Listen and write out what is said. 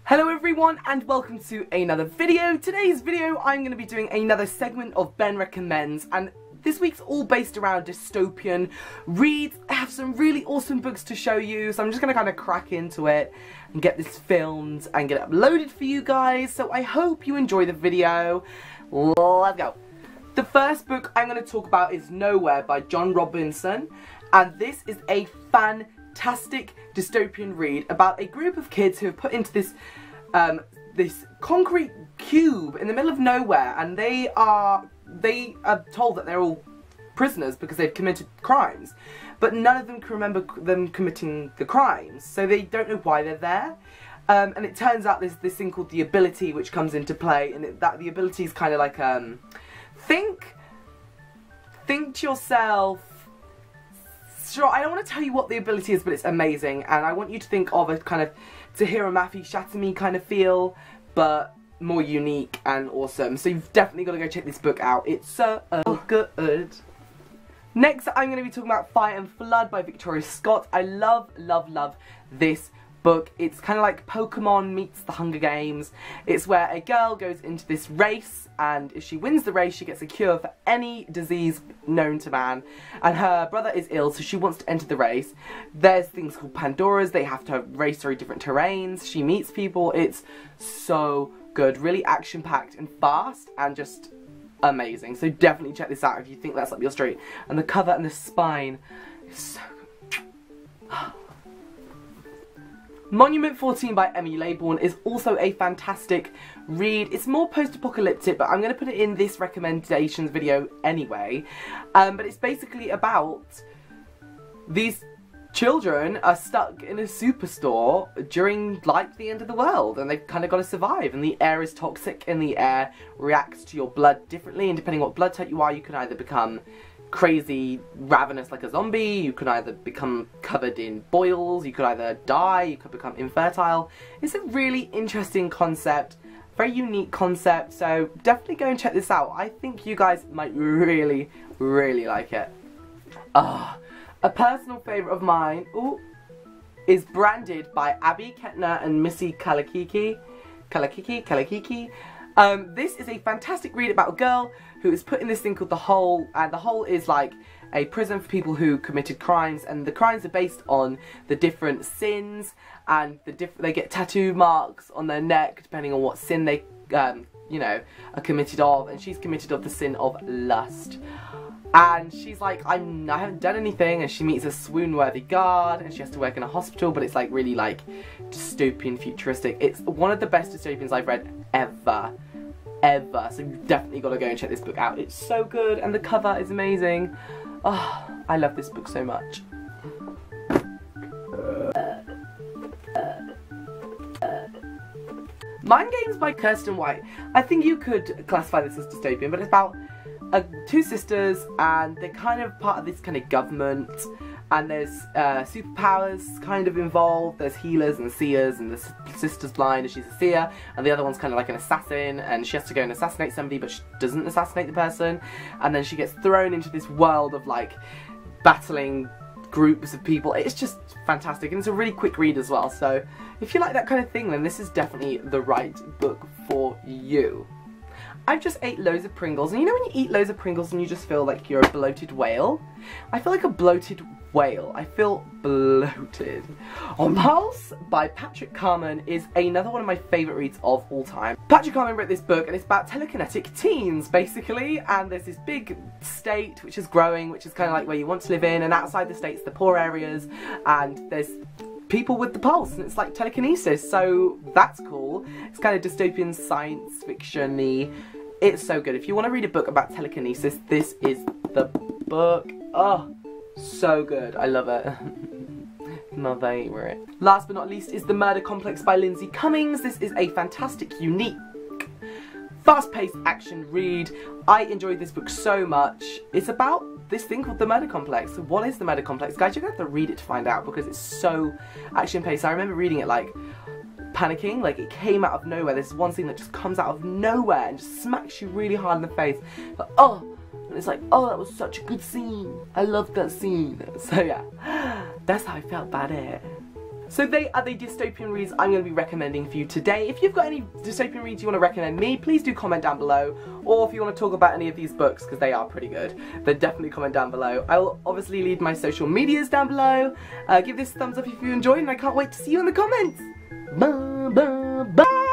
Hello everyone and welcome to another video. Today's video I'm going to be doing another segment of Ben Recommends, and this week's all based around dystopian reads. I have some really awesome books to show you, so I'm just going to kind of crack into it and get this filmed and get it uploaded for you guys. So I hope you enjoy the video. Let's go. The first book I'm going to talk about is Nowhere by John Robinson, and this is a fantastic dystopian read about a group of kids who are put into this concrete cube in the middle of nowhere, and they are told that they're all prisoners because they've committed crimes, but none of them can remember them committing the crimes, so they don't know why they're there. And it turns out there's this thing called the ability which comes into play, and the ability is kind of like think to yourself. Sure, I don't want to tell you what the ability is, but it's amazing, and I want you to think of a kind of Tahira Mafi Shatami kind of feel, but more unique and awesome. So you've definitely got to go check this book out. It's so good. Next, I'm going to be talking about Fire and Flood by Victoria Scott. I love this book. It's kind of like Pokemon meets the Hunger Games. It's where a girl goes into this race, and if she wins the race she gets a cure for any disease known to man, and her brother is ill, so she wants to enter the race. There's things called Pandoras. They have to race through different terrains. She meets people. It's so good, really action-packed and fast and just amazing. So definitely check this out if you think that's up your street. And the cover and the spine is so good. Monument 14 by Emily Laybourne is also a fantastic read. It's more post-apocalyptic, but I'm going to put it in this recommendations video anyway. But it's basically about these children are stuck in a superstore during, like, the end of the world, and they've kind of got to survive, and the air is toxic, and the air reacts to your blood differently, and depending on what blood type you are, you can either become crazy, ravenous like a zombie, you can either become covered in boils, you could either die, you could become infertile. It's a really interesting concept, very unique concept, so definitely go and check this out. I think you guys might really like it. A personal favourite of mine is Branded by Abby Kettner and Missy Kalakiki. This is a fantastic read about a girl who is put in this thing called the Hole, and the Hole is like a prison for people who committed crimes, and the crimes are based on the different sins, and they get tattoo marks on their neck depending on what sin they you know, are committed of, and she's committed of the sin of lust. And she's like, I haven't done anything, and she meets a swoon-worthy guard, and she has to work in a hospital, but it's like really like dystopian, futuristic. It's one of the best dystopians I've read ever. So you've definitely got to go and check this book out. It's so good, and the cover is amazing. Oh, I love this book so much. Mind Games by Kirsten White. I think you could classify this as dystopian, but it's about two sisters, and they're kind of part of this kind of government, and there's superpowers kind of involved. There's healers and seers, and the sister's blind and she's a seer, and the other one's kind of like an assassin, and she has to go and assassinate somebody, but she doesn't assassinate the person, and then she gets thrown into this world of like battling groups of people. It's just fantastic, and it's a really quick read as well, so if you like that kind of thing, then this is definitely the right book for you. I've just ate loads of Pringles, and you know when you eat loads of Pringles and you just feel like you're a bloated whale? I feel like a bloated whale. I feel bloated. On Pulse by Patrick Carman is another one of my favourite reads of all time. Patrick Carman wrote this book, and it's about telekinetic teens, basically, and there's this big state which is growing, which is kind of like where you want to live in, and outside the state's the poor areas, and there's people with the pulse, and it's like telekinesis, so that's cool. It's kind of dystopian science fiction-y. It's so good. If you want to read a book about telekinesis, this is the book. Oh, so good. I love it. My favourite. Last but not least is The Murder Complex by Lindsay Cummings. This is a fantastic, unique, fast-paced action read. I enjoyed this book so much. It's about this thing called the Murder Complex. So what is the Murder Complex? Guys, you're going to have to read it to find out, because it's so action-paced. I remember reading it like panicking, like it came out of nowhere. There's one scene that just comes out of nowhere and just smacks you really hard in the face. Like, oh, and it's like, oh, that was such a good scene. I loved that scene. So yeah, that's how I felt about it. So they are the dystopian reads I'm going to be recommending for you today. If you've got any dystopian reads you want to recommend me, please do comment down below. Or if you want to talk about any of these books, because they are pretty good, then definitely comment down below. I will obviously leave my social medias down below. Give this a thumbs up if you enjoyed, and I can't wait to see you in the comments. Bye, bye, bye.